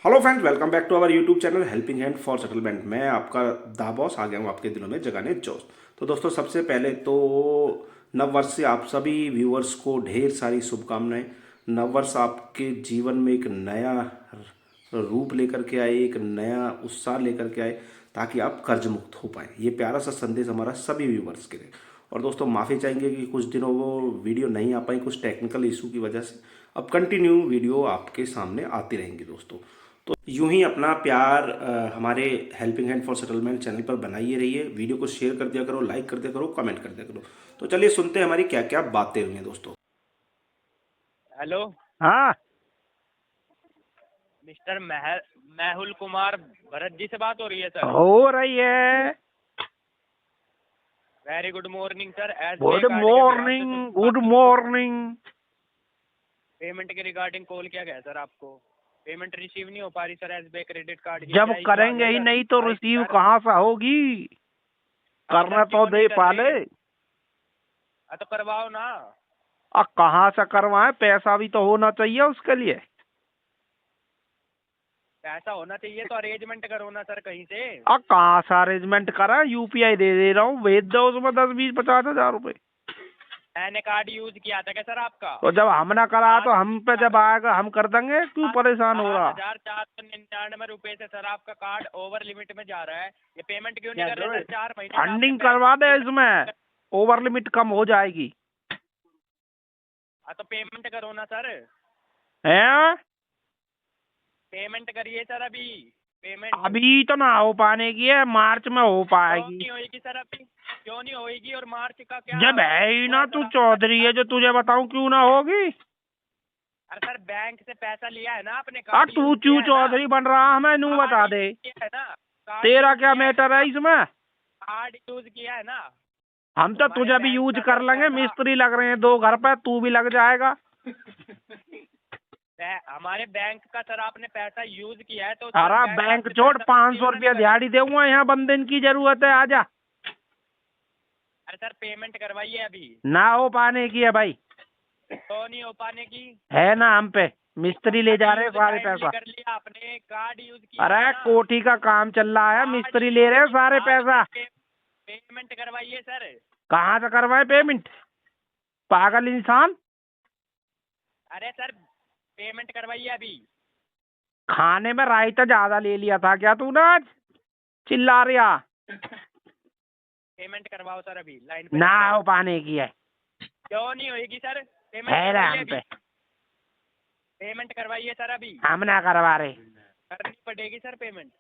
Hello friends, welcome back to our YouTube channel helping hand for settlement. मैं आपका दा boss आ गया हूँ आपके दिलों में जगाने जोश। तो दोस्तों, सबसे पहले तो नव वर्ष से आप सभी व्यूअर्स को ढेर सारी शुभकामनाएं। नव वर्ष आपके जीवन में एक नया रूप लेकर के आए, एक नया उत्साह लेकर के आए, ताकि आप कर्ज मुक्त हो पाए। ये प्यारा सा संदेश हमारा सभी व्यूवर्स के लिए। और दोस्तों, माफ़ी चाहेंगे कि कुछ दिनों वो वीडियो नहीं आ पाई, कुछ टेक्निकल इशू की वजह से। अब कंटिन्यू वीडियो आपके सामने आती रहेंगी दोस्तों। तो यूं ही अपना प्यार हमारे helping hand for settlement channel पर बनाइए रहिए। वीडियो को शेयर कर दिया करो, लाइक कर दिया करो, कमेंट कर दिया करो। तो चलिए सुनते हैं हमारी क्या क्या बातें हुई हैं दोस्तों। हेलो। हाँ, मिस्टर मेहुल कुमार भरत जी से बात हो रही है सर। हो रही है। Very good morning sir. SBI good card के बिहार से मॉर्निंग, गुड मॉर्निंग। पेमेंट के रिगार्डिंग कॉल किया गया सर आपको। पेमेंट रिसीव नहीं हो पा रही सर एसबीआई क्रेडिट कार्ड की। जब क्या इशू आ करेंगे गया ही सर? नहीं तो भाई रिसीव सर, कहाँ से होगी? हाँ सर, करना तो क्यों नहीं दे कर पाले। रहे? हाँ तो करवाओ ना। अब कहाँ से करवाएं? पैसा भी तो होना चाहिए उसके लिए। पैसा होना चाहिए तो अरेंजमेंट करो ना सर कहीं से। अब कहाँ से अरेंजमेंट करा? यूपीआई दे रहा हूँ, भेज दो उसमें 10, 20, 50 हजार रुपए। मैंने कार्ड यूज किया था क्या सर आपका? तो जब हमने करा तो हम पे जब आएगा हम कर देंगे। क्यों परेशान हो सात रहा? हजार चार सौ निन्यानवे रुपए से सर आपका कार्ड ओवर लिमिट में जा रहा है। ये पेमेंट क्यों नहीं कर रहे सर? 4 महीने से आपने फंडिंग बैंक करवा दे, पेमेंट। इसमें ओवर लिमिट कम हो जाएगी। हाँ तो पेमेंट करो ना सर। है? पेमेंट करिए सर अभी। पेमेंट अभी तो ना हो पाने की है, मार्च में हो क्यों पाएगी। नहीं होएगी सर अभी? क्यों नहीं होएगी? और मार्च का क्या जब है ही वो ना, है तू सर चौधरी है, आपका? जो तुझे बताऊं क्यों ना होगी। अरे सर बैंक से पैसा लिया है ना आपने? अब कार्ड तू यूज क्यों किया है ना? चौधरी बन रहा? हमें नू कार्ड बता यूज दे। किया है ना? कार्ड तेरा यूज क्या किया है मैटर है ना? इसमें? कार्ड यूज किया है ना? हम तो हमारे तुझे भी बैंक यूज का कर सर लेंगे। पैसा मिस्त्री लग रहे हैं 2 घर पे, तू भी लग जाएगा। हमारे बैंक का सर आपने पैसा यूज किया है तो सर अरे बैंक बैंक आपसे छोड़, पैसा 500 रिसीव नहीं रुपया करेगा। दिहाड़ी दूंगा। यहाँ बंदे की जरूरत है, आजा। अरे सर पेमेंट करवाइए अभी। ना हो पाने की है भाई। तो नहीं हो पाने की। है ना हम पे। मिस्त्री ले कार्ड जा रहे हैं यूज सारे टाइमली पैसा। कर लिया आपने? कार्ड यूज किया है अरे ना? कोठी का काम चल रहा है, कार्ड मिस्त्री ले यूज रहे हैं किया सारे पैसा। आपने? पेमेंट करवाइए सर। कहाँ से करवाए पेमेंट? पागल इंसान। अरे सर पेमेंट करवाइए अभी। खाने में रायता ज्यादा ले लिया था क्या तूने आज? चिल्ला रहा। पेमेंट करवाओ सर अभी। लाइन पे ना रहकर। हो पाने की है। क्यों नहीं होएगी सर? पेमेंट है ना करवाइए हम अभी। पे। पेमेंट करवाइए सर अभी। हम ना करवा रहे। करनी पड़ेगी सर पेमेंट।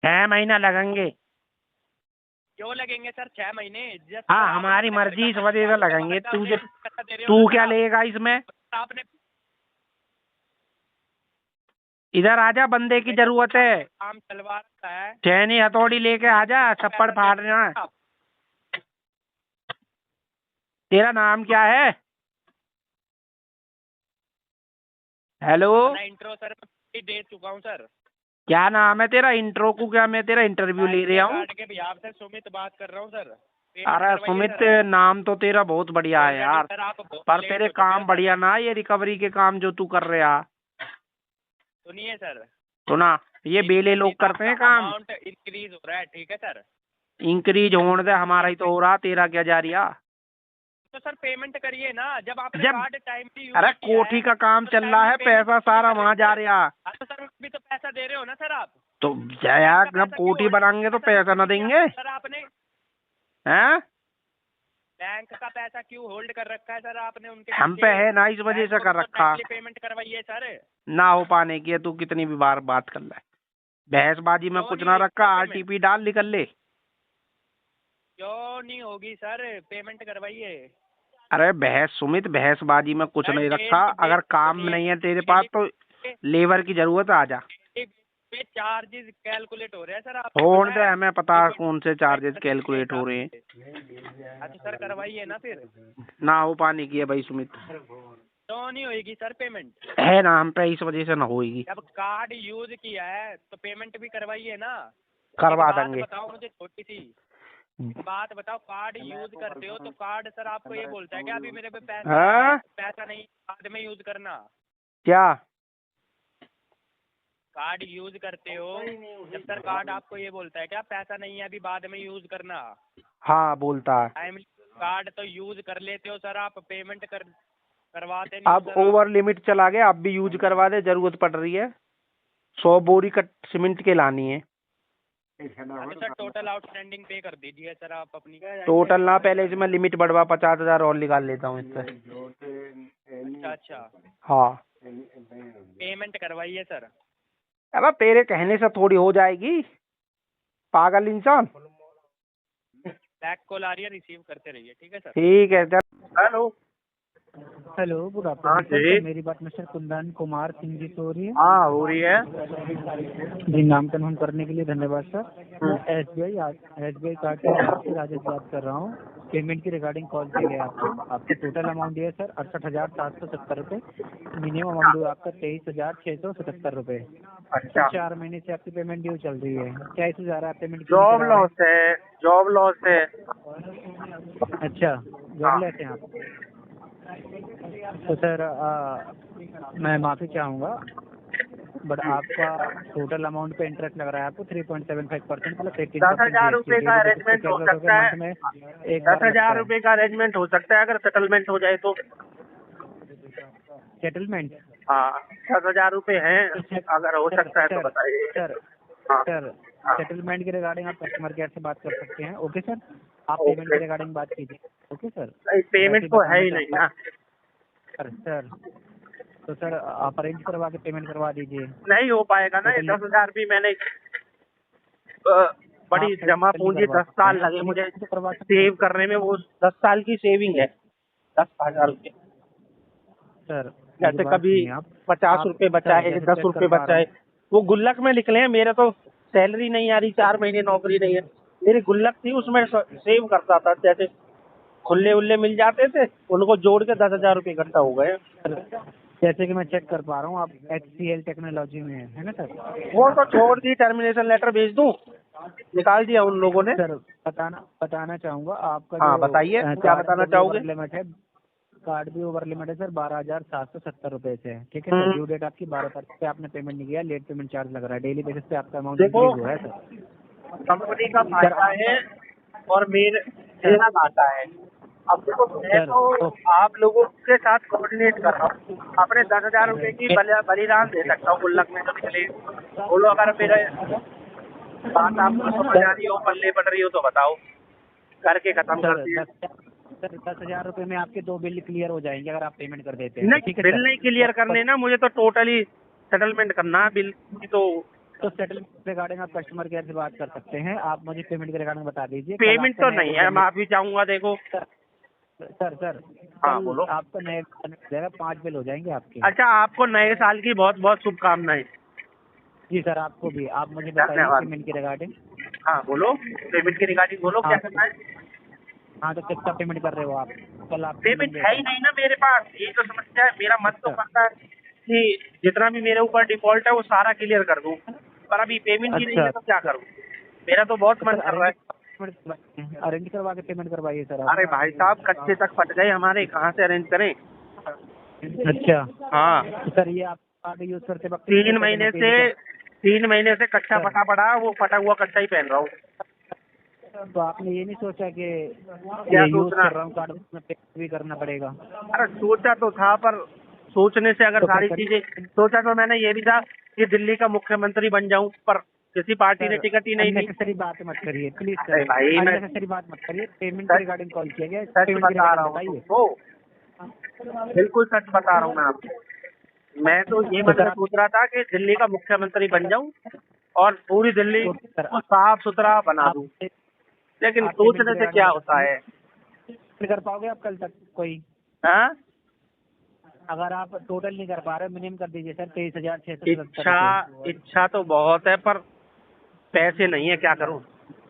6 महीना लगेंगे। क्यों लगेंगे सर 6 महीने? जब सर हाँ, आपने हमारी मर्जी, इस वजह से गाड़ी का लगेंगे। बाहर का तुझे पैसा दे रहे हो तू ना क्या सर आप? लेगा इसमें? आपने इधर आजा, बंदे की जरूरत है। काम चलवा रखा है। चैनी हथौड़ी लेके आजा, छप्पड़ पैसा दे फाड़ना है। आप। तेरा नाम क्या है? हेलो, अपना इंट्रो सर मैं दे चुका हूँ सर। क्या नाम है तेरा? इंट्रो को क्या मैं तेरा इंटरव्यू ले रहा हूँ? कार्ड के बिहार से सुमित बात कर रहा हूँ सर। पेमेंट अरे करवाइए सुमित, सर अभी। नाम तो तेरा बहुत बढ़िया है ऑलरेडी यार। सर आप बहुत पर लेट तेरे हो चुके काम हो सर। बढ़िया ना, ये रिकवरी के काम जो तू कर रहा। सुनिए सर। सुना? ये बेले लोग करते हैं काम। अमाउंट इंक्रीज हो रहा है, ठीक है सर? इंक्रीज होने दे, हमारा ही तो हो रहा, तेरा क्या जा रहा? तो सर पेमेंट करिए ना। जब आपने जब कार्ड टाइम पे यूज अरे किया कोठी है का काम तो चल रहा timely है, payment पैसा क्यों नहीं सारा कर रहे वहाँ जा सर? रहा। हाँ तो सर भी तो पैसा दे रहे हो ना सर आप? तो बैंक यार, का जब पैसा क्यों कोठी होल्ड बनाएंगे तो किया सर? पैसा न नहीं देंगे? दिया सर आपने? हैं? बैंक का पैसा क्यों होल्ड कर रखा है सर आपने उनके हम पे पीछे? है ना, इस वजह बैंक से को भी कर तो रखा। टाइमली पेमेंट करवाइए सर। ना हो पाने की है, तू कितनी भी बार बात कर ले। बहसबाजी में क्यों कुछ नहीं ना होगी रखा। Sir payment? आरटीपी डाल, निकल ले। क्यों नहीं होगी सर? पेमेंट करवाइए अरे बहस सुमित, बहसबाजी में कुछ सर। नहीं रखा। अगर काम नहीं है तेरे पास तो लेबर की जरूरत है, आजा। पे चार्जेस कैलकुलेट हो रहे हैं सर आपको फोन पता दे, है? हमें पता है कौन से चार्जेस के कैलकुलेट हो हिसाब रहे हैं। से। हाँ तो सर करवाइए ना फिर। ना हो पाने की है भाई सुमित। तो नहीं होगी सर पेमेंट? है ना हम पे, इस वजह से ना होगी। जब कार्ड यूज किया है तो पेमेंट भी करवाइए ना। एक करवा बात देंगे। बताओ मुझे छोटी सी। एक बात बताओ, कार्ड यूज करते हो तो कार्ड सर आपको ये बोलता है कि अभी मेरे पे पैसा है, हाँ? पैसा नहीं बाद में यूज करना? क्या? कार्ड यूज करते हो, जब सर कार्ड आपको ये बोलता है क्या पैसा नहीं है अभी बाद में यूज करना, हाँ बोलता है। टाइम कार्ड तो यूज कर लेते हो सर, आप पेमेंट करवाते नहीं हो अब सर आप। ओवर लिमिट चला गया, अब भी यूज करवा दे, जरूरत पड़ रही है। 100 बोरी का सीमेंट के लानी है। हाँ, तो सर टोटल आउटस्टैंडिंग पे कर दीजिए सर आप अपनी। टोटल ना, पहले इसमें लिमिट बढ़वा, 50,000 और निकाल लेता हूँ इससे। अच्छा अच्छा, हाँ, पेमेंट करवाइए सर। अब तेरे कहने से थोड़ी हो जाएगी, पागल इंसान। बैक कॉल आ रही है, रिसीव करते रहिए, ठीक है सर। ठीक है, चल। हेलो। हेलो, गुड हाँ आफ्टरनून जी। सर। मेरी बात मिस्टर कुंदन कुमार सिंह जी से हो रही है? हाँ हो रही है। जी, नाम कन्फर्म करने के लिए धन्यवाद सर। एसबीआई कार्ड से राजेश बात कर रहा हूँ। पेमेंट की रिगार्डिंग कॉल किया गया आपको। आपकी टोटल अमाउंट ये है सर 68,770 रुपये। मिनिमम अमाउंट ड्यू आपका 23,677 रुपये। अच्छा, 4 महीने से आपकी पेमेंट ड्यू चल रही है। क्या इसे ज़्यादा आप पेमेंट जॉब लॉस है, जॉब लॉस है। अच्छा, जॉब लेते हैं आप? तो सर मैं माफ़ी चाहूँगा, बट आपका टोटल अमाउंट पे इंटरेस्ट लग रहा है आपको 3.75% प्लस 10,000 रुपये का अरेंजमेंट हो सकता है। 10,000 रुपये का अरेंजमेंट हो सकता है अगर सेटलमेंट हो जाए तो। सेटलमेंट? हाँ, 10,000 रुपये हैं, अगर हो सकता है तो बताइए। सर हाँ, सर हाँ। सेटलमेंट के रिगार्डिंग आप कस्टमर केयर से बात कर सकते हैं। ओके सर, आप ओके। पेमेंट के रिगार्डिंग बात कीजिए। Okay sir. नहीं, पेमेंट तो है ही नहीं ना। सर तो सर आप अरेंज करवा के पेमेंट करवा दीजिए। नहीं हो पाएगा ना, ये 10,000 भी मैंने बड़ी आप जमा नहीं पूंजी करवा 10 साल सकते हैं, लगे मुझे तो करवा सकते हैं। सेव करने में, वो 10 साल की सेविंग है, 10,000 रुपये। सर जैसे मेरी बात कभी सुनिए आप। 50 रुपये बचाए, जैसे 10 चेक रुपये कर पा रहा बचाए, वो गुल्लक में निकले हैं। मेरे तो सैलरी नहीं आ रही, 4 महीने नौकरी नहीं है, मेरी गुल्लक थी, उसमें सेव करता था। जैसे खुले उल्ले मिल जाते थे, उनको जोड़ के 10,000 रुपये इकट्ठा हो गए। हूँ, जैसे कि मैं चेक कर पा रहा हूँ आप HCL टेक्नोलॉजी में है ना सर? वो तो छोड़ दी, टर्मिनेशन लेटर भेज दूं, निकाल दिया उन लोगों ने। सर बताना चाहूँगा आपका हाँ, जो बताइए क्या कार्ड बताना भी चाहोगे। ओवर लिमिट है। कार्ड भी ओवर लिमिट है सर 12,770 रुपये से है। ठीक है सर, ड्यू डेट आपकी 12 तारीख पे, आपने पेमेंट नहीं किया, लेट पेमेंट चार्ज लग रहा है। डेली बेसिस पे आपका अमाउंट देखो, इंक्रीज हो रहा है सर। कंपनी का फायदा है और मेरा घाटा है। अब देखो, मैं तो आप लोगों के साथ कोऑर्डिनेट कर रहा हूँ, अपने 10,000 रुपये की बलिदान दे सकता हूँ गुल्लक में जो निकले। बोलो, अगर मेरे बात आपको समझ आ रही हो, पल्ले पड़ रही हो तो बताओ, करके खत्म कर दिए। सर 10,000 रुपये में आपके 2 बिल क्लियर हो जाएंगे अगर आप पेमेंट कर देते हैं। नहीं, ठीक है बिल सर। नहीं क्लियर करने ना, मुझे तो टोटली सेटलमेंट करना है बिल की। तो सेटलमेंट रिगार्डिंग आप कस्टमर केयर से बात कर सकते हैं। आप मुझे पेमेंट के रिगार्डिंग बता दीजिए। पेमेंट तो नहीं है, माफी चाहूंगा। देखो सर हाँ, बोलो। आपका नए 5 बिल हो जाएंगे आपके। अच्छा, आपको नए साल की बहुत बहुत शुभकामनाएं। जी सर, आपको भी। आप मुझे बताइए धन्यवाद। पेमेंट के रिगार्डिंग। हाँ बोलो, पेमेंट की रिगार्डिंग बोलो, क्या करना है। हाँ, तो कितना पेमेंट कर रहे हो आप? कल आप पेमेंट है ही नहीं ना मेरे पास, ये तो समस्या है। मेरा मन तो करता है कि जितना भी मेरे ऊपर डिफॉल्ट है वो सारा क्लियर कर दूं, पर अभी पेमेंट ही नहीं है तो क्या करूं। मेरा तो बहुत मन कर रहा है। अरेंज करवा के पेमेंट करवाइए सर आप। अरे भाई साहब, कच्चे तक फट गए हमारे, कहाँ से अरेंज करें। अच्छा, हाँ, तो सर ये आप कार्ड यूज करते वक्त 3 महीने से कच्चा फटा पड़ा, वो फटा हुआ कच्चा ही पहन रहा हूँ। तो आपने ये नहीं सोचा कि क्या ये यूज सोचना? कर रहा हूँ कार्ड में पे भी करना पड़ेगा? अरे सोचा तो था, पर सोचने से अगर तो सारी फिर चीजें, सोचा तो मैंने ये भी था कि दिल्ली का मुख्यमंत्री बन जाऊं, पर किसी पार्टी ने टिकट ही नहीं दी। अननेसेसरी बात मत करिए प्लीज अरे सर, भाई, मैं अननेसेसरी बात मत करिए। पेमेंट के रिगार्डिंग कॉल किया गया, सच पेमेंट के बता रहा रिगार्डिंग हूँ बताइए। तुमको, बिल्कुल सच बता रहा हूँ मैं आपको। मैं तो ये मन में सोच रहा था कि दिल्ली का मुख्यमंत्री बन जाऊं और पूरी दिल्ली को साफ सुथरा बना दूं, लेकिन सोचने से क्या होता है। कर पाओगे आप कल तक कोई? हाँ, अगर आप टोटल नहीं कर पा रहे, मिनिमम कर दीजिए सर 23,677। इच्छा तो बहुत है, पर पैसे नहीं है, क्या करूं।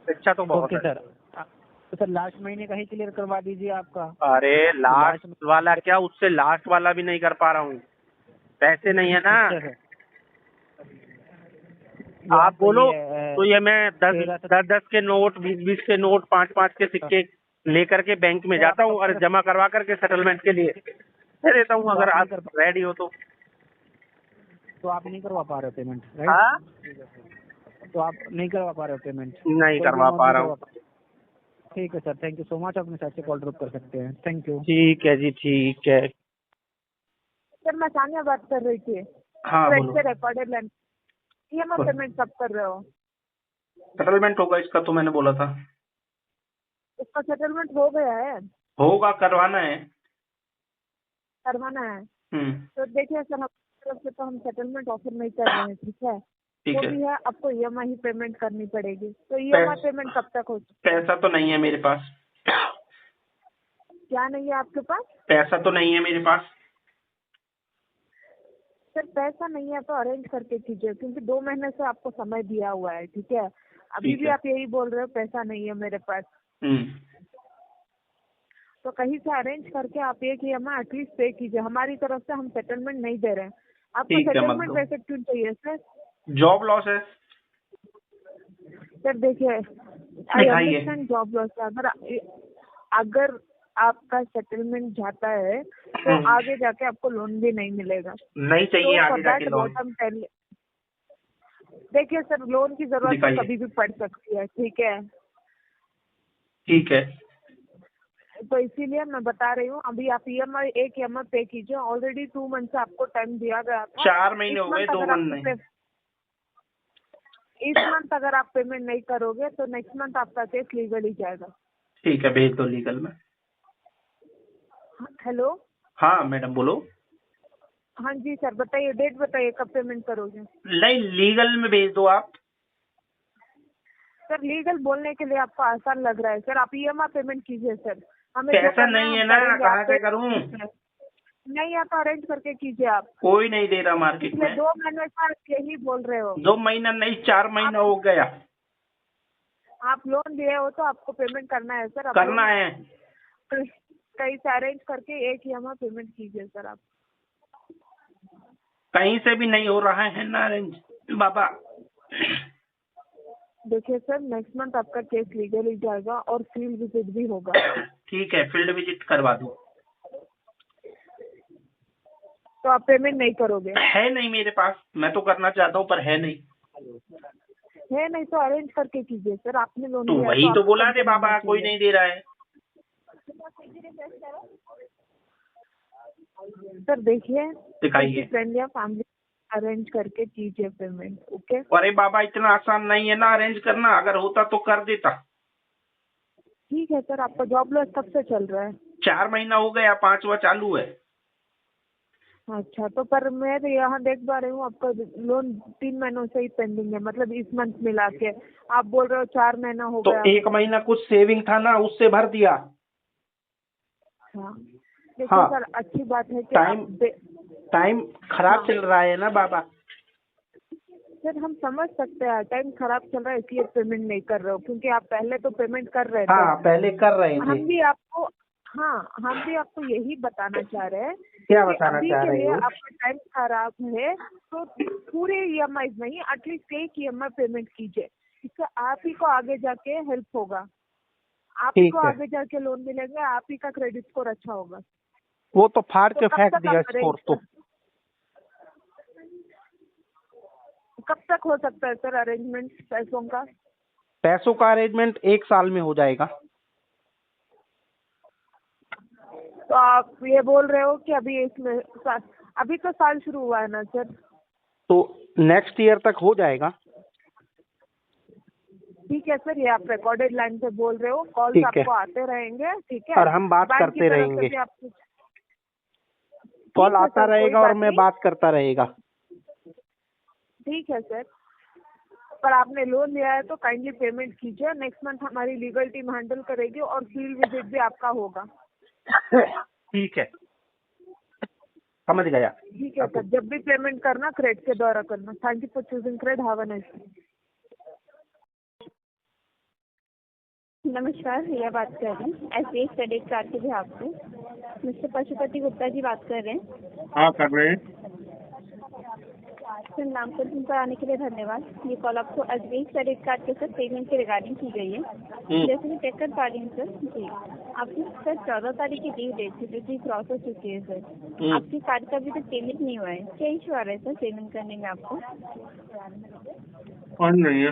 इच्छा तो बहुत ओके है। सर, तो सर लास्ट महीने का ही क्लियर करवा दीजिए आपका। अरे लास्ट वाला क्या, उससे लास्ट वाला भी नहीं कर पा रहा हूँ, पैसे नहीं है ना। अच्छा सर, आप बोलो ये, तो ये मैं 10 के नोट, 20 के नोट, 5 के सिक्के लेकर के बैंक में जाता हूँ और जमा करवा करके सेटलमेंट के लिए दे देता हूँ, अगर आप रेडी हो तो। तो आप नहीं करवा पा रहे हो पेमेंट, राइट? हाँ, तो आप नहीं करवा पा रहे हो पेमेंट? नहीं करवा पा रहा हूँ। ठीक है sir, thank you so much. अपने साइड से कॉल ड्रॉप कर सकते हैं। Thank you. ठीक है जी, ठीक है। सर मैं सानिया बात कर रही थी। हाँ बोलो। रिकॉर्डेड लाइन ईएमआई पेमेंट कब कर रहे हो? सेटलमेंट होगा इसका तो मैंने बोला था। उसका सेटलमेंट हो गया है, होगा, करवाना है। करवाना है। हम्म, तो देखिए सर, हमारी तरफ से तो हम सेटलमेंट ऑफर नहीं कर रहे हैं, ठीक है? ठीक वो है। भी है, आपको ईएमआई ही पेमेंट करनी पड़ेगी। तो ईएमआई पेमेंट कब तक हो? पैसा तो नहीं है मेरे पास। क्या नहीं है आपके पास? पैसा तो नहीं है मेरे पास। सर पैसा नहीं है तो अरेंज करके कीजिए, क्योंकि 2 महीने से आपको समय दिया हुआ है, ठीक है? अभी ठीक भी है। आप यही बोल रहे हो पैसा नहीं है मेरे पास। हम्म, तो कहीं से अरेंज करके आप एक ईएमआई एटलीस्ट पे कीजिए। हमारी तरफ से हम सेटलमेंट नहीं दे रहे हैं। आपको ठीक है, सेटलमेंट मतलब वैसे क्यों चाहिए सर? जॉब लॉस है। सर देखिए, आई दिखाइए। Understand job loss. अगर आपका सेटलमेंट जाता है तो आगे जाके आपको लोन भी नहीं मिलेगा। नहीं चाहिए तो आगे जाके लोन। देखिए सर, लोन की जरूरत दिखाइए। तो कभी भी पड़ सकती है, ठीक है? ठीक है। तो इसीलिए मैं बता रही हूँ, अभी आप एक ईएमआई पे कीजिए। ऑलरेडी 2 मंथ से आपको टाइम दिया गया था। 4 महीने इस हो गए, month 2 अगर मंथ आप नहीं। इस मंथ अगर आप पेमेंट नहीं करोगे तो नेक्स्ट मंथ आपका केस लीगल ही जाएगा। ठीक है, भेज दो लीगल में। हेलो, हाँ मैडम बोलो। हाँ जी सर, बताइए, डेट बताइए कब पेमेंट करोगे? नहीं, लीगल में भेज दो आप। सर लीगल बोलने के लिए आपको आसान लग रहा है सर, आप ईएमआई पेमेंट कीजिए सर। हमें जो पैसा करना नहीं है हम ना, करेंगे, कहाँ आप से करूँ? नहीं है तो अरेंज करके कीजिए आप। कोई नहीं दे रहा मार्केट पिछले में। 2 महीने से आप यही बोल रहे हो। 2 महीना नहीं, 4 महीना हो गया। आप लोन लिए हो तो आपको पेमेंट करना है सर। करना है। कहीं से अरेंज करके एक ईएमआई पेमेंट कीजिए सर आप। कहीं से भी नहीं हो रहा है ना अरेंज बाबा। देखिए सर, नेक्स्ट मंथ आपका केस लीगल ही जाएगा और फील्ड विजिट भी होगा। ठीक है, फील्ड विजिट करवा दो। तो आप पेमेंट नहीं करोगे? है नहीं मेरे पास। मैं तो करना चाहता हूँ पर है नहीं। है नहीं तो अरेंज करके कीजिए सर। आपने लोन तो लिया वही तो आपको बोला कम रे बाबा, करना कोई चाहिए। नहीं दे रहा है। सर देखिए, दिखाइए। फ्रेंड या फैमिली अरेंज करके कीजिए पेमेंट, ओके? अरे बाबा, इतना आसान नहीं है ना अरेंज करना। अगर होता तो कर देता। ठीक है सर, आपका जॉब लॉस कब से चल रहा है? 4 महीना हो गया, 5वां चालू है। अच्छा, तो पर मैं तो यहाँ देख पा रही हूँ आपका लोन 3 महीनों से ही पेंडिंग है, मतलब इस मंथ मिला के। आप बोल रहे हो 4 महीना हो तो गया। 1 महीना कुछ सेविंग था ना, उससे भर दिया। हाँ देखिए हाँ। सर, अच्छी बात है कि टाइम खराब हाँ। चल रहा है ना बाबा। सर हम समझ सकते हैं टाइम खराब चल रहा है इसलिए पेमेंट नहीं कर रहे हो, क्योंकि आप पहले तो पेमेंट कर रहे थे। हाँ, पहले कर रहे थे। हम भी आपको यही बताना चाह रहे हैं क्या कि बताना अभी चाह के रहे लिए हो? आपका टाइम खराब है तो पूरे ईएमआई नहीं, एटलीस्ट एक ईएमआई पेमेंट कीजिए। इससे आप ही को आगे जाके हेल्प होगा, आप ही ठीक को है। आगे जाके लोन मिलेगा, आप ही का क्रेडिट स्कोर अच्छा होगा। वो तो फाड़ तो के कब फेंक तक दिया आप स्कोर तो। कब तक हो सकता है सर अरेंजमेंट पैसों का? पैसों का अरेंजमेंट 1 साल में हो जाएगा। तो आप ये बोल रहे हो कि अभी तो साल शुरू हुआ है ना सर? तो नेक्स्ट ईयर तक हो जाएगा। ठीक है सर, ये आप रिकॉर्डेड लाइन पे बोल रहे हो, कॉल्स ठीक है। आपको आते रहेंगे, ठीक है? और हम बात बैंक की करते तरफ से रहेंगे। भी आपको कॉल ठीक है आता सर, कोई रहेगा और बात मैं नहीं। बात करता रहेगा। ठीक है सर, पर आपने लोन लिया है तो काइंडली पेमेंट कीजिए। नेक्स्ट मंथ हमारी लीगल टीम हैंडल करेगी और फील्ड विजिट भी आपका होगा। ठीक है, समझ गया। ठीक है सर, जब भी पेमेंट करना क्रेड के द्वारा करना। Thank you for choosing CRED. Have a nice day. नमस्कार, रिया बात कर रही हूँ एसबीआई क्रेडिट कार्ड के बिहाफ से। मिस्टर पशुपति गुप्ता जी बात कर रहे हैं। हाँ, कर रहे हैं। सर नामकरण कराने के लिए धन्यवाद। ये कॉल आपको एसबीआई क्रेडिट कार्ड के सर पेमेंट के रिगार्डिंग की गई है। जैसे कि चेक कर पा रही हूँ सर जी, आपकी सर 14 तारीख की ड्यू डेट थी जो कि क्रॉस हो चुकी है सर। आपकी कार्ड का अभी तक पेमेंट नहीं हुआ है, क्या इशू आ रहा है सर पेमेंट करने में आपको? और नहीं है।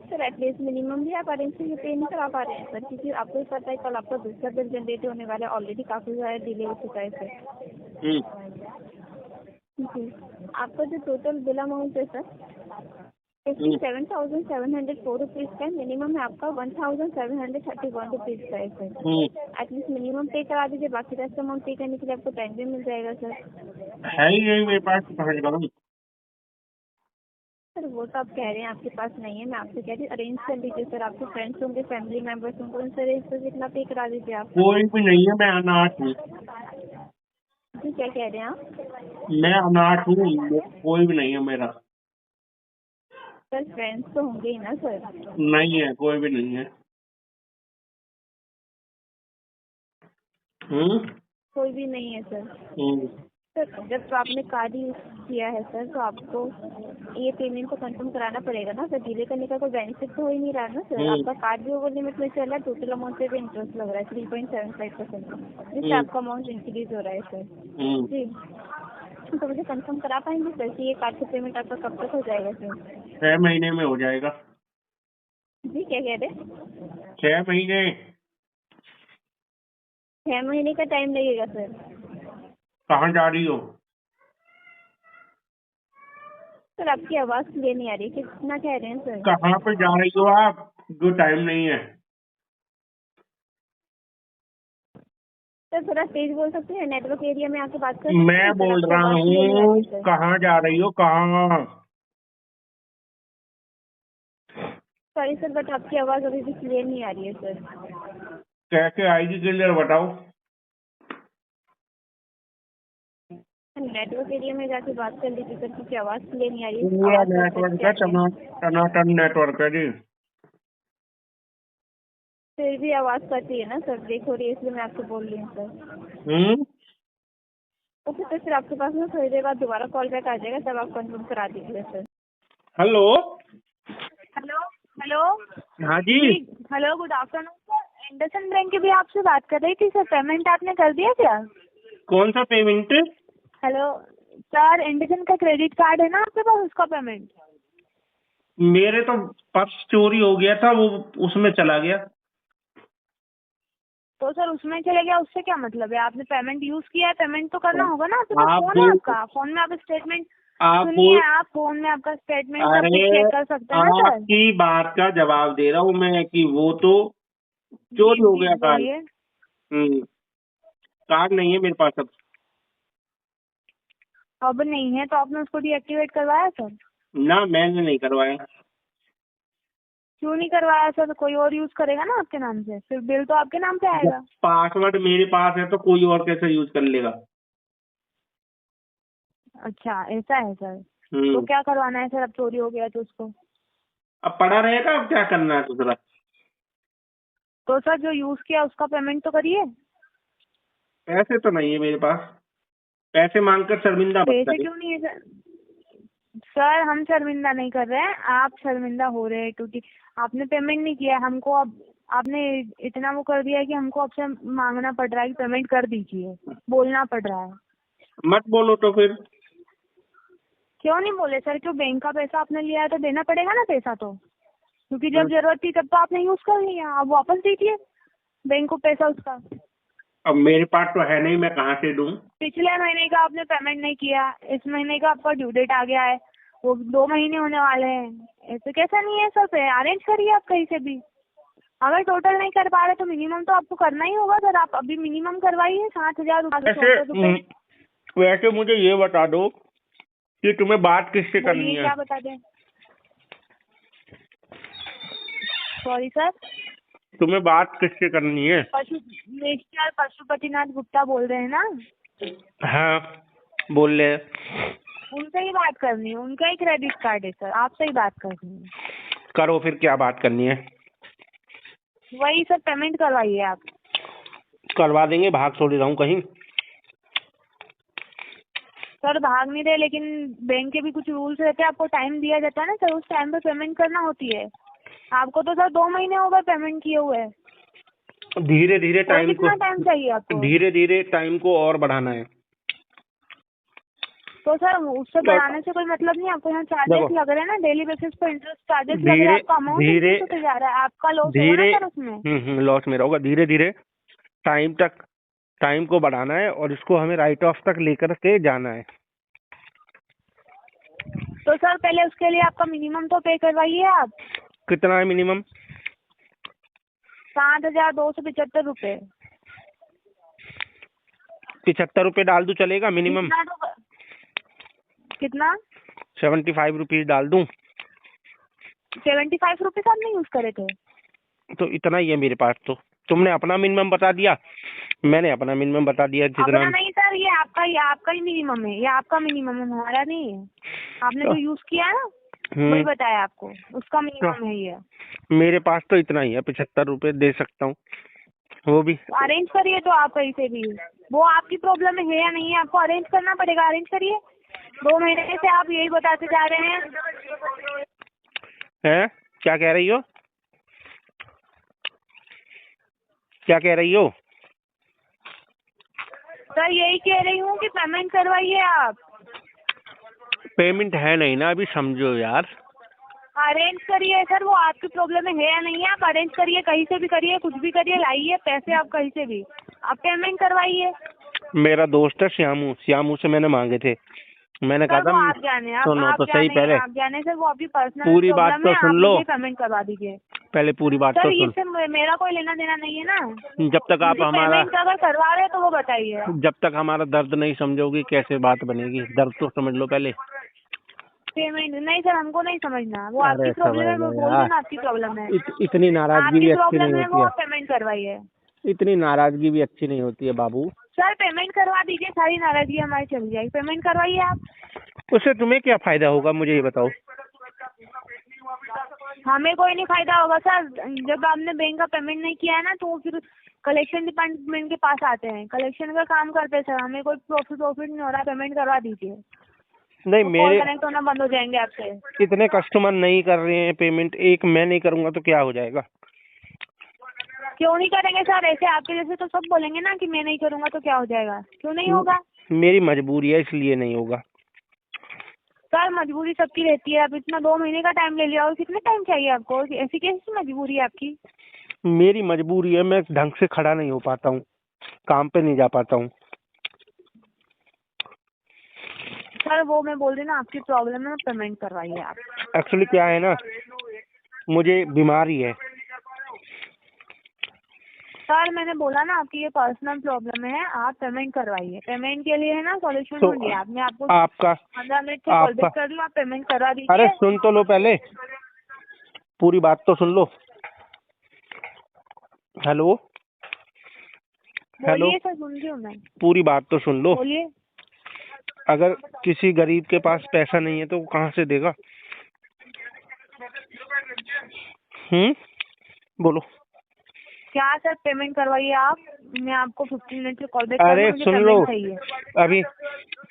सर एटलीस्ट मिनिमम भी आप अरेंज से पे नहीं करा पा रहे हैं सर, क्योंकि आपको भी पता है कल आपका दूसरा बिल जनरेट होने वाला है, ऑलरेडी काफ़ी ज़्यादा डिले हो चुका है सर। जी, आपका जो टोटल बिल अमाउंट है सर 57,704 रुपीज़ का, मिनिमम है आपका 1,731 रुपीज़ का है सर। एटलीस्ट मिनिमम पे करा दीजिए, बाकी रेस्ट अमाउंट पे करने के लिए आपको टाइम भी मिल जाएगा सर। है ही नहीं मेरे पास, तो कहाँ से करूँ? सर वो तो आप कह रहे हैं आपके पास नहीं है, मैं आपसे कह रही हूँ अरेंज कर लीजिए सर। आपके फ्रेंड्स होंगे, फैमिली मेम्बर्स होंगे, उनसे अरेंज कर जितना पे करा दीजिए आप। कोई भी नहीं है, मैं अनाथ हूँ। जी क्या कह रहे हैं आप? मैं अनाथ हूँ, कोई भी नहीं है मेरा। सर फ्रेंड्स तो होंगे ही ना सर। नहीं है, कोई भी नहीं है। कोई भी नहीं है सर। सर जब तो आपने कार्ड यूज किया है सर, तो आपको ये पेमेंट को कंफर्म कराना पड़ेगा ना सर। डिले करने का कोई बेनिफिट तो हो ही नहीं रहा ना सर। आपका कार्ड भी ओवर लिमिट में चल रहा है, टोटल अमाउंट पे भी इंटरेस्ट लग रहा है 3.75%, जिससे आपका अमाउंट इंक्रीज हो रहा है सर। जी, तो मुझे कंफर्म करा पाएंगे सर कि ये कार्ड का पेमेंट आपका कब तक हो जाएगा सर? 6 महीने में हो जाएगा। जी क्या कह रहे हैं? 6 महीने। 6 महीने का टाइम लगेगा सर? कहाँ जा रही हो? सर आपकी आवाज़ क्लियर नहीं आ रही, कितना कह रहे हैं सर? कहाँ पे जा रही हो आप? जो टाइम नहीं है। सर थोड़ा तेज बोल सकते हैं, नेटवर्क एरिया में आके बात कर मैं बोल रहा हूँ, कहाँ जा रही हो? कहाँ? सॉरी सर, बट आपकी आवाज़ अभी भी क्लियर नहीं आ रही है सर। कैसे आएगी क्लियर, बताओ? नेटवर्क एरिया में जाके बात कर लीजिए सर, क्योंकि आवाज़ क्लियर नहीं आ रही है। पूरा आवाज़ नेटवर्क है, टनाटन नेटवर्क है जी। फिर भी आवाज़ कटी है ना सर, ब्रेक हो रही है, इसलिए मैं आपको बोल रही हूँ सर। ओके तो फिर आपके पास ना थोड़ी देर बाद दोबारा कॉल बैक आ जाएगा, तब आप कंफर्म करा दीजिए सर। हेलो। Hello hello. हाँ जी। Hello, good afternoon sir. Anderson bank की भी आपसे बात कर रही थी सर, पेमेंट आपने कर दिया क्या? कौन सा पेमेंट? हेलो सर, एंडरसन का क्रेडिट कार्ड है ना आपके पास, उसका पेमेंट? मेरे तो पर्स चोरी हो गया था, वो उसमें चला गया। तो सर उसमें चले गया, उससे क्या मतलब है? आपने पेमेंट यूज किया है, पेमेंट तो करना होगा ना आपके पास। आप फोन है आपका, फोन में आप स्टेटमेंट आप सुनिए, आप फोन में आपका स्टेटमेंट सब कुछ चेक कर सकते हैं ना सर। आपकी बात का जवाब दे रहा हूँ मैं कि वो तो चोरी हो गया कार्ड। बोलिए। कार्ड नहीं है मेरे पास अब। अब नहीं है तो आपने उसको डीएक्टिवेट करवाया सर? ना, मैंने नहीं करवाया। क्यों नहीं करवाया सर? कोई और यूज करेगा ना आपके नाम से, फिर बिल तो आपके नाम पे आएगा। पासवर्ड मेरे पास है तो कोई और कैसे यूज कर लेगा? अच्छा ऐसा है सर। तो क्या करवाना है सर? अब चोरी हो गया तो उसको अब पड़ा रहेगा, अब क्या करना है दूसरा? तो सर जो यूज किया उसका पेमेंट तो करिए। पैसे तो नहीं है मेरे पास, पैसे मांगकर शर्मिंदा मत पैसे करिए। क्यों नहीं है सर? सर हम शर्मिंदा नहीं कर रहे हैं, आप शर्मिंदा हो रहे हैं क्योंकि आपने पेमेंट नहीं किया हमको। अब आपने इतना वो कर दिया है कि हमको आपसे मांगना पड़ रहा है कि पेमेंट कर दीजिए, बोलना पड़ रहा है। मत बोलो तो फिर। क्यों नहीं बोले सर? क्यों? बैंक का पैसा आपने लिया है तो देना पड़ेगा ना पैसा तो, क्योंकि जब जरूरत थी तब तो आपने यूज कर लिया। अब वापस दीजिए बैंक को पैसा उसका। अब मेरे पास तो है नहीं, मैं कहाँ से दूं? पिछले महीने का आपने पेमेंट नहीं किया, इस महीने का आपका ड्यू डेट आ गया है, वो 2 महीने होने वाले हैं। ऐसे कैसा नहीं है सर? अरेंज करिए आप कहीं से भी। अगर टोटल नहीं कर पा रहे तो मिनिमम तो आपको करना ही होगा सर। आप अभी मिनिमम करवाइए 7,000 रुपये। वैसे मुझे ये बता दो कि तुम्हें बात किससे करनी है? क्या बता दें? सॉरी सर, तुम्हें बात किससे करनी है? मिस्टर पशुपतिनाथ गुप्ता बोल रहे हैं ना? हाँ बोल रहे हैं। उनसे ही बात करनी है, उनका ही क्रेडिट कार्ड है सर, आपसे ही बात करनी है। करो फिर, क्या बात करनी है? वही सर, पेमेंट करवाइए आप। करवा देंगे, भाग थोड़ी रहा हूँ कहीं। सर भाग नहीं रहे, लेकिन बैंक के भी कुछ रूल्स रहते हैं, आपको टाइम दिया जाता है ना सर, उस टाइम पे पेमेंट करना होती है। आपको तो सर 2 महीने हो गए पेमेंट किए हुए। धीरे धीरे और टाइम कितना को टाइम चाहिए आपको? धीरे धीरे टाइम को और बढ़ाना है। तो सर उससे बढ़ाने से कोई मतलब नहीं, आपको यहाँ चार्जेस देखो, लग रहे हैं ना, डेली बेसिस पे इंटरेस्ट चार्जेस लग रहे हैं, आपका अमाउंट धीरे इंक्रीज होते जा रहा है, आपका लॉस होगा धीरे ना सर उसमें। लॉस में होगा। धीरे धीरे टाइम को बढ़ाना है और इसको हमें राइट ऑफ तक लेकर के जाना है। तो सर पहले उसके लिए आपका मिनिमम तो पे करवाइए आप। कितना है मिनिमम? 7,275 रुपए। 75 रुपये डाल दूं चलेगा मिनिमम? कितना? 75 रुपीज डाल दूं? 75 रुपीज आपने यूज करे थे। तो इतना ही है मेरे पास। तो तुमने अपना मिनिमम बता दिया, मैंने अपना मिनिमम बता दिया जितना। अपना नहीं सर, ये आपका ही मिनिमम है, ये आपका मिनिमम है, हमारा नहीं है। आपने जो यूज किया है ना वही बताया आपको, उसका मिनिमम है ये। मेरे पास तो इतना ही है, 75 रुपए दे सकता हूँ, वो भी। अरेंज करिए तो आप कहीं से भी, वो आपकी प्रॉब्लम है या नहीं है, आपको अरेंज करना पड़ेगा। अरेंज करिए। 2 महीने से आप यही बताते जा रहे हैं। हैं? क्या कह रही हो? क्या कह रही हो? सर यही कह रही हूँ कि पेमेंट करवाइए आप। पेमेंट है नहीं ना अभी, समझो यार। अरेंज करिए सर, वो आपकी प्रॉब्लम है या नहीं है, आप अरेंज करिए, कहीं से भी करिए, कुछ भी करिए, लाइए पैसे आप कहीं से भी, आप पेमेंट करवाइए। मेरा दोस्त है श्यामू से मैंने मांगे थे। मैंने कहा सर वो था आप जाने, सुनो तो सही, पहले आप जाने सर, वो आपकी पर्सनल पूरी बात तो सुन लो। पेमेंट करवा दीजिए। पहले पूरी बात सर तो ये सुन। सब मेरा कोई लेना देना नहीं है ना। जब तक आप हमारा पेमेंट अगर करवा रहे हो तो वो बताइए। जब तक हमारा दर्द नहीं समझोगी कैसे बात बनेगी? दर्द तो समझ लो पहले। पेमेंट नहीं सर, हमको नहीं समझना, वो अरे आपकी प्रॉब्लम है, समझ वो लो बोल यार। दो ना आपकी प्रॉब्लम है। इतनी नाराजगी भी आपकी अच्छी नहीं प्रॉब्लम है, वो होती आप पेमेंट करवाइए। है। इतनी नाराजगी भी अच्छी नहीं होती है बाबू। सर पेमेंट करवा दीजिए, सारी नाराजगी हमारी चली जाएगी। पेमेंट करवाइए आप। उससे तुम्हें क्या फायदा होगा मुझे ये बताओ? हमें कोई नहीं फायदा होगा सर, जब आपने बैंक का पेमेंट नहीं किया है ना तो फिर कलेक्शन डिपार्टमेंट के पास आते हैं, कलेक्शन का काम करते हैं सर। हमें कोई प्रॉफिट नहीं हो रहा, पेमेंट करवा दीजिए। नहीं, तो मेरे कॉल कनेक्ट होना बंद हो जाएंगे आपसे। इतने कस्टमर नहीं कर रहे हैं पेमेंट, एक मैं नहीं करूंगा तो क्या हो जाएगा? क्यों नहीं करेंगे सर? ऐसे आपके जैसे तो सब बोलेंगे ना कि मैं नहीं करूंगा तो क्या हो जाएगा, क्यों नहीं होगा? मेरी मजबूरी है इसलिए नहीं होगा। सर मजबूरी सबकी रहती है, अब इतना 2 महीने का टाइम ले लिया, और कितने टाइम चाहिए आपको? ऐसी कैसी मजबूरी है आपकी? मेरी मजबूरी है, मैं ढंग से खड़ा नहीं हो पाता हूँ, काम पे नहीं जा पाता हूँ। सर वो मैं बोल रही ना, आपकी प्रॉब्लम है, पेमेंट करवाइए आप। एक्चुअली क्या है ना, मुझे बीमारी है। सर मैंने बोला ना, आपकी ये पर्सनल प्रॉब्लम है, आप पेमेंट करवाइए। पेमेंट के लिए है ना सॉल्यूशन तो ढूंढिए आप। मैं आपको आपका 15 मिनट से कॉल बैक कर लूँ, आप पेमेंट करवा अरे दीजिए। सुन तो लो, पहले पूरी बात तो सुन लो। हेलो हेलो, बोलिए सर, सुन रही हूँ मैं। पूरी बात तो सुन लो। बोलिए। अगर किसी गरीब के पास पैसा नहीं है तो वो कहाँ से देगा? बोलो। क्या सर, पेमेंट करवाइए आप, मैं आपको 15 मिनट से कॉल बैक कर अरे लूँ, मुझे सुन लो, पेमेंट चाहिए। अभी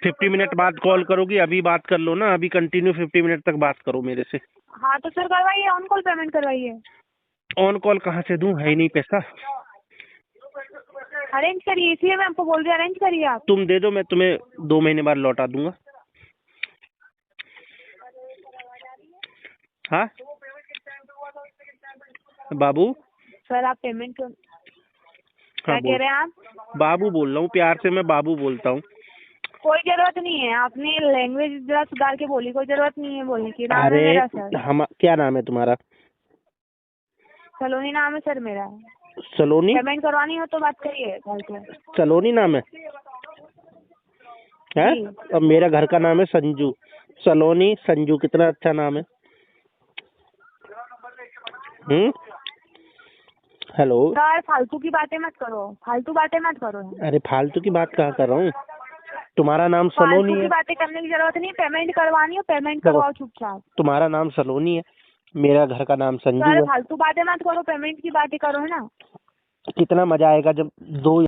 50 मिनट बाद कॉल करोगी? अभी बात कर लो ना, अभी कंटिन्यू 50 मिनट तक बात करो मेरे से। हाँ तो सर करवाइए, ऑन कॉल पेमेंट करवाइए। ऑन कॉल कहाँ से दूं, है ही नहीं पैसा। अरेंज करिए, इसलिए मैं आपको बोल रही हूँ, अरेंज करिए आप। तुम दे दो, मैं तुम्हें 2 महीने बाद लौटा दूंगा। हाँ बाबू। सर आप पेमेंट हाँ, क्या कह रहे हैं आप? बाबू बोल रहा हूँ, प्यार से मैं बाबू बोलता हूँ। कोई जरूरत नहीं है, आपने लैंग्वेज जरा सुधार के बोली, कोई जरूरत नहीं है बोलने की। नाम है अरे मेरा सर, हम, क्या नाम है तुम्हारा? सलोनी नाम है सर मेरा। सलोनी? पेमेंट करवानी हो तो बात करिए घर पे। सलोनी नाम है? जी। और मेरा घर का नाम है संजू। सलोनी संजू, कितना अच्छा नाम है। हेलो सर फालतू की बातें मत करो, फालतू बातें मत करो। अरे फालतू की बात कहाँ कर रहा हूँ, तुम्हारा नाम सलोनी फालतू की है। बातें करने की जरूरत नहीं, पेमेंट करवानी हो पेमेंट करवाओ चुपचाप। तुम्हारा नाम सलोनी है, मेरा घर का नाम संजू सर है। फालतू बातें मत करो, पेमेंट की बातें करो, है ना। कितना मजा आएगा जब दो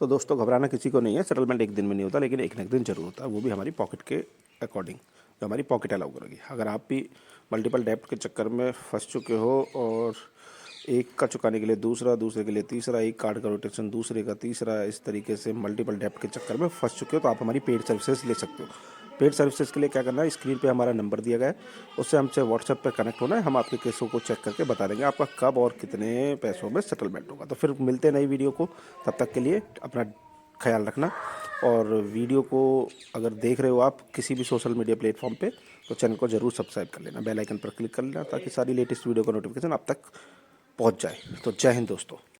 तो दोस्तों घबराना किसी को नहीं है, सेटलमेंट एक दिन में नहीं होता, लेकिन एक ना एक दिन जरूर होता है, वो भी हमारी पॉकेट के अकॉर्डिंग, जो हमारी पॉकेट अलाउ करेगी। अगर आप भी मल्टीपल डेब्ट के चक्कर में फंस चुके हो और एक का चुकाने के लिए दूसरा, दूसरे के लिए तीसरा, एक कार्ड का रोटेशन दूसरे का तीसरा, इस तरीके से मल्टीपल डेब्ट के चक्कर में फंस चुके हो, तो आप हमारी पेड सर्विसेज ले सकते हो। पेड सर्विसेज के लिए क्या करना है, स्क्रीन पे हमारा नंबर दिया गया है, उससे हमसे व्हाट्सएप पे कनेक्ट होना है। हम आपके केसों को चेक करके बता देंगे आपका कब और कितने पैसों में सेटलमेंट होगा। तो फिर मिलते हैं नई वीडियो को, तब तक के लिए अपना ख्याल रखना। और वीडियो को अगर देख रहे हो आप किसी भी सोशल मीडिया प्लेटफॉर्म पे, तो चैनल को ज़रूर सब्सक्राइब कर लेना, बेल आइकन पर क्लिक कर लेना, ताकि सारी लेटेस्ट वीडियो का नोटिफिकेशन आप तक पहुंच जाए। तो जय हिंद दोस्तों।